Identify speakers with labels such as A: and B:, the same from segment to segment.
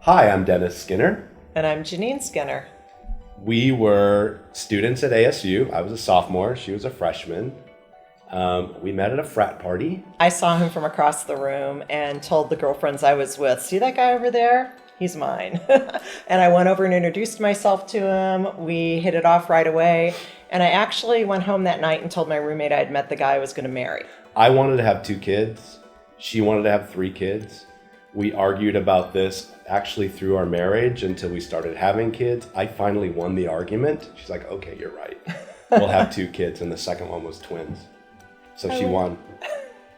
A: Hi, I'm Dennis Skinner.
B: And I'm Janine Skinner.
A: We were students at ASU. I was a sophomore, she was a freshman. We met at a frat party.
B: I saw him from across the room and told the girlfriends I was with, see that guy over there? He's mine. And I went over and introduced myself to him. We hit it off right away. And I actually went home that night and told my roommate I had met the guy I was going to marry.
A: I wanted to have 2 kids. She wanted to have 3 kids. We argued about this actually through our marriage until we started having kids. I finally won the argument. She's like, okay, you're right. We'll have 2 kids. And the second one was twins. So she won.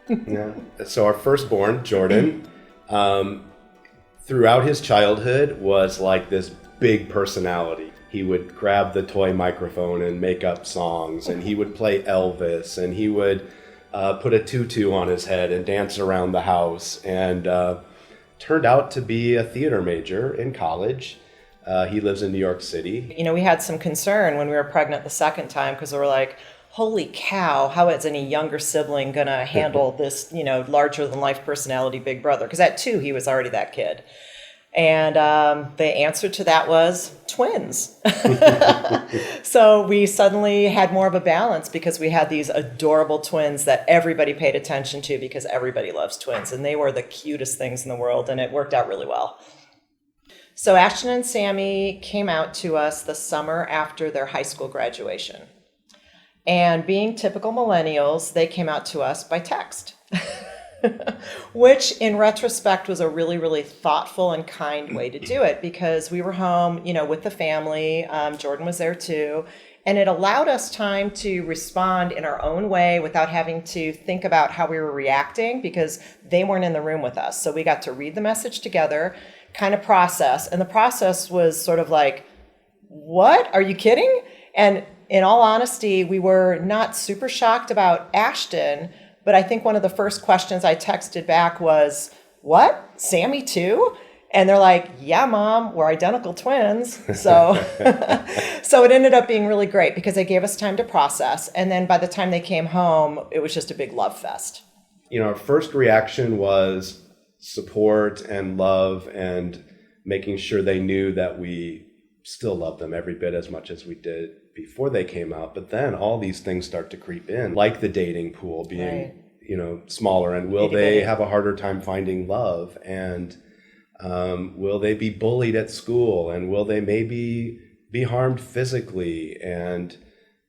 A: Yeah. So our firstborn, Jordan, throughout his childhood was like this big personality. He would grab the toy microphone and make up songs, and he would play Elvis, and he would put a tutu on his head and dance around the house, and turned out to be a theater major in college. He lives in New York City.
B: You know, we had some concern when we were pregnant the second time because we were like, holy cow, how is any younger sibling going to handle this, larger than life personality big brother? Because at 2, he was already that kid. And the answer to that was twins. So we suddenly had more of a balance because we had these adorable twins that everybody paid attention to because everybody loves twins. And they were the cutest things in the world, and it worked out really well. So Ashton and Sammy came out to us the summer after their high school graduation. And being typical millennials, they came out to us by text. Which in retrospect was a really, really thoughtful and kind way to do it because we were home, with the family. Jordan was there too. And it allowed us time to respond in our own way without having to think about how we were reacting because they weren't in the room with us. So we got to read the message together, kind of process. And the process was sort of like, what? Are you kidding? And in all honesty, we were not super shocked about Ashton, but I think one of the first questions I texted back was, what? Sammy too? And they're like, yeah, Mom, we're identical twins. So, so it ended up being really great because they gave us time to process. And then by the time they came home, it was just a big love fest.
A: Our first reaction was support and love and making sure they knew that we still loved them every bit as much as we did before they came out. But then all these things start to creep in, like the dating pool being, smaller. And will they have a harder time finding love? And will they be bullied at school? And will they maybe be harmed physically? And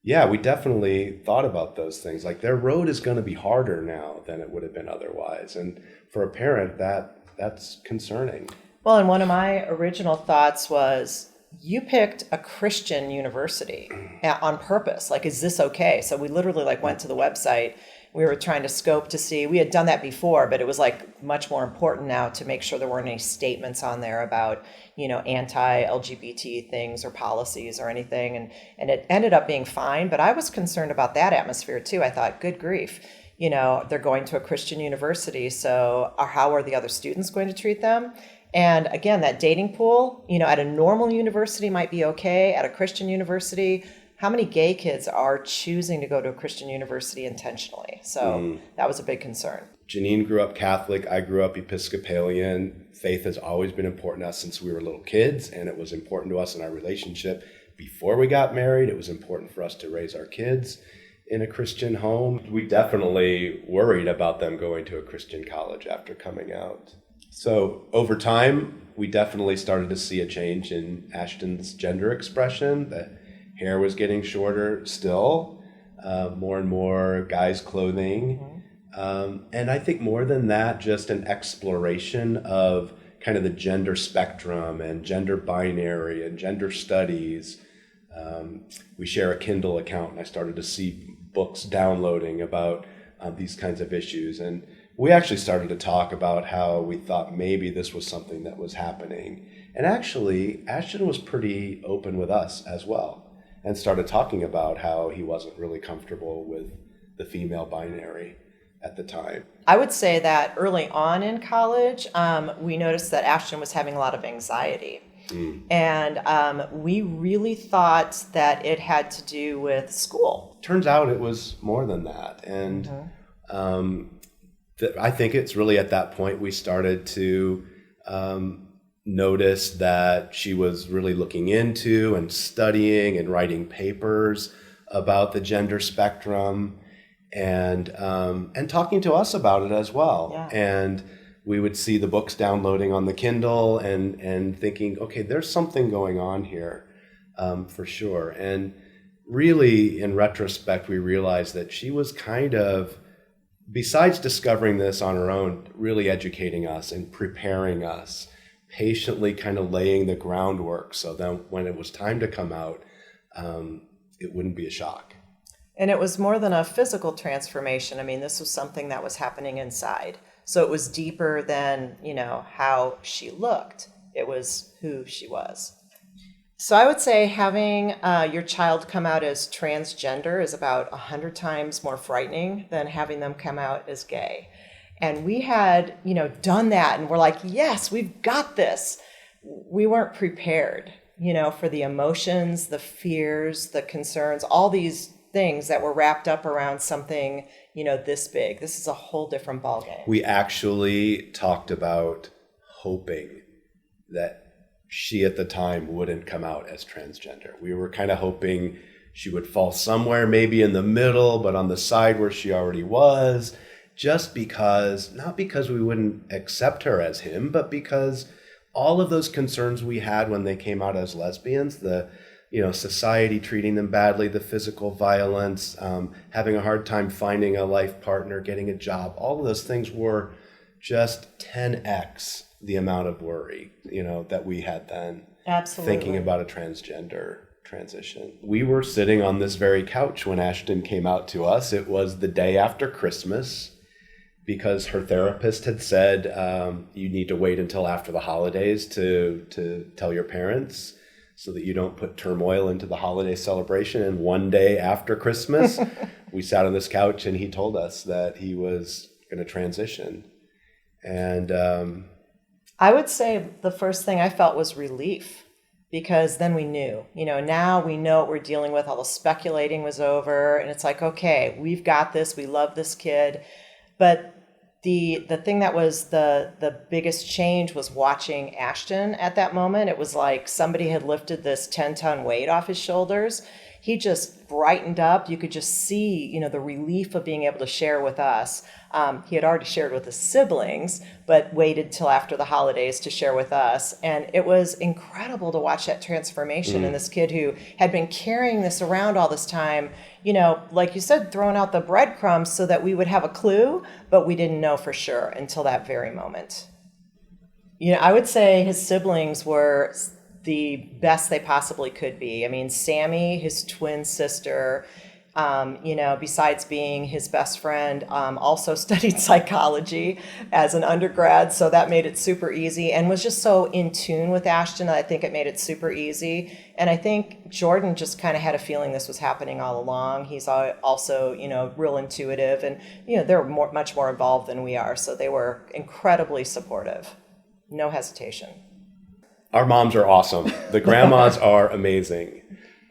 A: yeah, we definitely thought about those things. Like their road is going to be harder now than it would have been otherwise. And for a parent, that's concerning.
B: Well, and one of my original thoughts was, you picked a Christian university on purpose. Like, is this okay? So we literally went to the website. We were trying to scope to see, we had done that before, but it was much more important now to make sure there weren't any statements on there about, anti-LGBT things or policies or anything. And it ended up being fine, but I was concerned about that atmosphere too. I thought, good grief, they're going to a Christian university. So how are the other students going to treat them? And again, that dating pool, at a normal university might be okay. At a Christian university, how many gay kids are choosing to go to a Christian university intentionally? So that was a big concern.
A: Janine grew up Catholic. I grew up Episcopalian. Faith has always been important to us since we were little kids, and it was important to us in our relationship. Before we got married, it was important for us to raise our kids in a Christian home. We definitely worried about them going to a Christian college after coming out. So over time, we definitely started to see a change in Ashton's gender expression. The hair was getting shorter still, more and more guys' clothing. And I think more than that, just an exploration of kind of the gender spectrum and gender binary and gender studies. We share a Kindle account, and I started to see books downloading about these kinds of issues. And we actually started to talk about how we thought maybe this was something that was happening. And actually, Ashton was pretty open with us as well and started talking about how he wasn't really comfortable with the female binary at the time.
B: I would say that early on in college, we noticed that Ashton was having a lot of anxiety. And we really thought that it had to do with school.
A: Turns out it was more than that. And I think it's really at that point we started to noticed that she was really looking into and studying and writing papers about the gender spectrum, and talking to us about it as well.
B: Yeah.
A: And we would see the books downloading on the Kindle and thinking, okay, there's something going on here, for sure. And really, in retrospect, we realized that she was kind of, besides discovering this on her own, really educating us and preparing us, patiently kind of laying the groundwork so that when it was time to come out, it wouldn't be a shock.
B: And it was more than a physical transformation. I mean, this was something that was happening inside. So it was deeper than, how she looked. It was who she was. So I would say having your child come out as transgender is about 100 times more frightening than having them come out as gay. And we had, done that, and we're like, yes, we've got this. We weren't prepared, for the emotions, the fears, the concerns, all these things that were wrapped up around something, this big. This is a whole different ballgame.
A: We actually talked about hoping that she at the time wouldn't come out as transgender. We were kind of hoping she would fall somewhere, maybe in the middle, but on the side where she already was, just because, not because we wouldn't accept her as him, but because all of those concerns we had when they came out as lesbians, the society treating them badly, the physical violence, having a hard time finding a life partner, getting a job, all of those things were just 10x the amount of worry, that we had then.
B: Absolutely.
A: Thinking about a transgender transition. We were sitting on this very couch when Ashton came out to us. It was the day after Christmas, because her therapist had said, you need to wait until after the holidays to tell your parents, so that you don't put turmoil into the holiday celebration. And one day after Christmas, we sat on this couch and he told us that he was going to transition. And
B: I would say the first thing I felt was relief, because then we knew, now we know what we're dealing with. All the speculating was over, and it's like, okay, we've got this. We love this kid. But the thing that was the biggest change was watching Ashton at that moment. It was like somebody had lifted this 10-ton weight off his shoulders. He just brightened up. You could just see, the relief of being able to share with us. He had already shared with his siblings, but waited till after the holidays to share with us. And it was incredible to watch that transformation in this kid who had been carrying this around all this time, like you said, throwing out the breadcrumbs so that we would have a clue, but we didn't know for sure until that very moment. I would say his siblings were the best they possibly could be. I mean, Sammy, his twin sister, besides being his best friend, also studied psychology as an undergrad. So that made it super easy, and was just so in tune with Ashton that I think it made it super easy. And I think Jordan just kind of had a feeling this was happening all along. He's also, real intuitive, and, they're much more involved than we are. So they were incredibly supportive. No hesitation.
A: Our moms are awesome. The grandmas are amazing.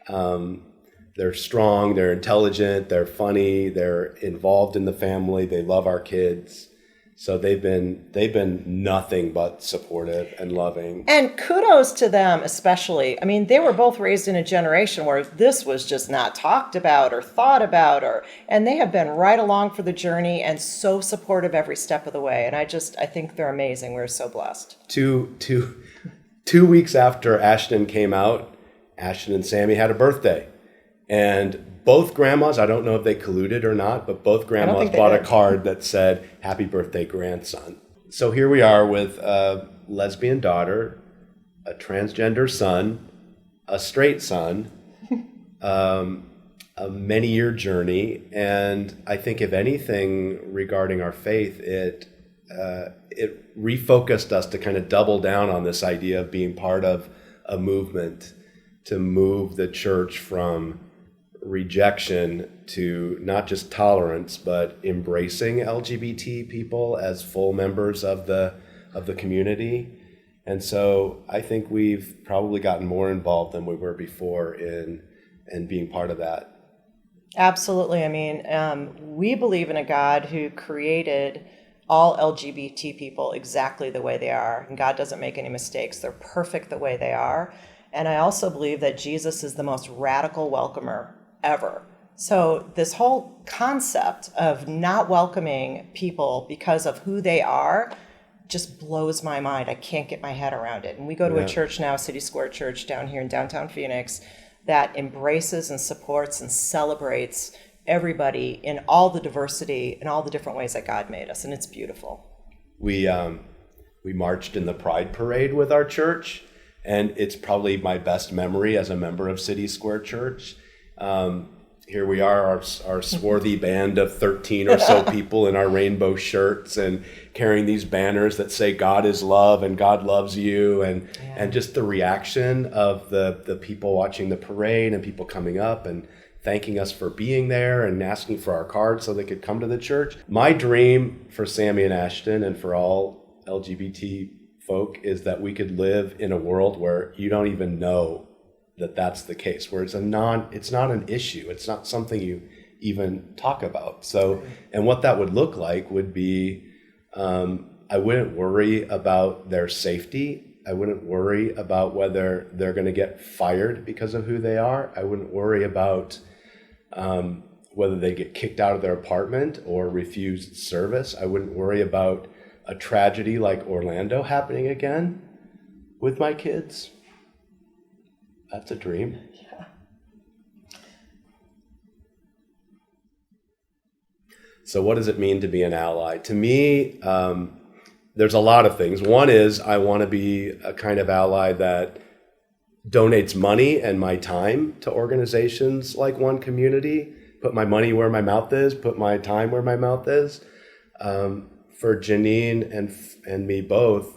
A: They're strong, they're intelligent, they're funny, they're involved in the family, they love our kids. So they've been nothing but supportive and loving.
B: And kudos to them especially. I mean, they were both raised in a generation where this was just not talked about or thought about, and they have been right along for the journey and so supportive every step of the way. And I think they're amazing. We're so blessed.
A: 2 weeks after Ashton came out, Ashton and Sammy had a birthday. And both grandmas, I don't know if they colluded or not, but both grandmas bought a card that said, "Happy birthday, grandson." So here we are with a lesbian daughter, a transgender son, a straight son, a many-year journey. And I think if anything regarding our faith, it refocused us to kind of double down on this idea of being part of a movement to move the church from rejection to not just tolerance, but embracing LGBT people as full members of the community. And so I think we've probably gotten more involved than we were before in being part of that.
B: Absolutely. I mean, we believe in a God who created all LGBT people exactly the way they are, and God doesn't make any mistakes. They're perfect the way they are. And I also believe that Jesus is the most radical welcomer ever. So this whole concept of not welcoming people because of who they are just blows my mind. I can't get my head around it. And we go to a church now, City Square Church down here in downtown Phoenix, that embraces and supports and celebrates everybody in all the diversity and all the different ways that God made us. And it's beautiful.
A: We marched in the Pride Parade with our church, and it's probably my best memory as a member of City Square Church. Here we are, our swarthy band of 13 or so people in our rainbow shirts and carrying these banners that say God is love and God loves you. And just the reaction of the people watching the parade and people coming up and thanking us for being there and asking for our cards so they could come to the church. My dream for Sammy and Ashton and for all LGBT folk is that we could live in a world where you don't even know that that's the case, where it's not an issue. It's not something you even talk about. So, and what that would look like would be, I wouldn't worry about their safety. I wouldn't worry about whether they're going to get fired because of who they are. I wouldn't worry about whether they get kicked out of their apartment or refused service. I wouldn't worry about a tragedy like Orlando happening again with my kids. That's a dream.
B: Yeah.
A: So what does it mean to be an ally? To me, there's a lot of things. One is I want to be a kind of ally that donates money and my time to organizations like One Community, put my money where my mouth is, put my time where my mouth is. For Janine and me both,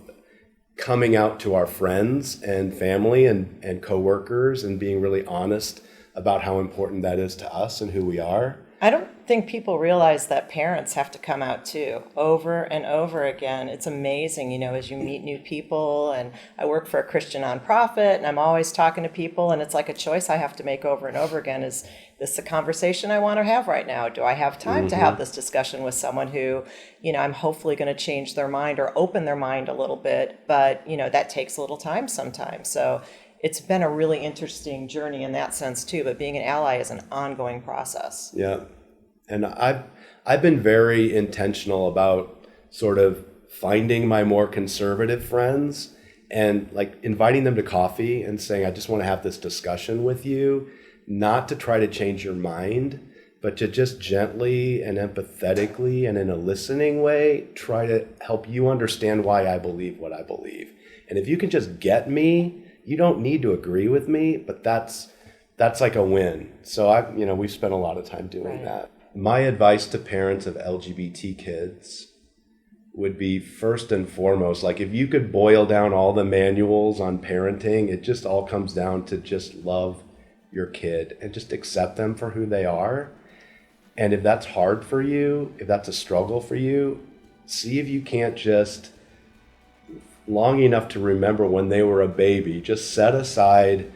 A: coming out to our friends and family and coworkers and being really honest about how important that is to us and who we are.
B: I don't think people realize that parents have to come out too, over and over again. It's amazing, as you meet new people. And I work for a Christian nonprofit, and I'm always talking to people, and it's like a choice I have to make over and over again. Is this a conversation I want to have right now? Do I have time to have this discussion with someone who, I'm hopefully going to change their mind or open their mind a little bit, but, that takes a little time sometimes. So it's been a really interesting journey in that sense too, but being an ally is an ongoing process.
A: Yeah. And I've been very intentional about sort of finding my more conservative friends and like inviting them to coffee and saying, I just want to have this discussion with you, not to try to change your mind, but to just gently and empathetically and in a listening way, try to help you understand why I believe what I believe. And if you can just get me, you don't need to agree with me, but that's like a win. So we've spent a lot of time doing that. My advice to parents of LGBT kids would be, first and foremost, like if you could boil down all the manuals on parenting, it just all comes down to just love your kid and just accept them for who they are. And if that's hard for you, if that's a struggle for you, see if you can't just, long enough to remember when they were a baby, just set aside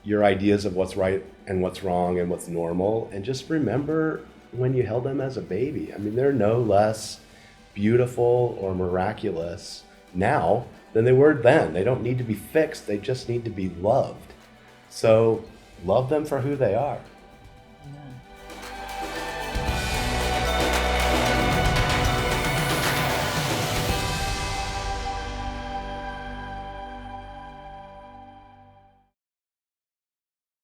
A: your ideas of what's right and what's wrong and what's normal, and just remember when you held them as a baby. I mean, they're no less beautiful or miraculous now than they were then. They don't need to be fixed. They just need to be loved. So love them for who they are.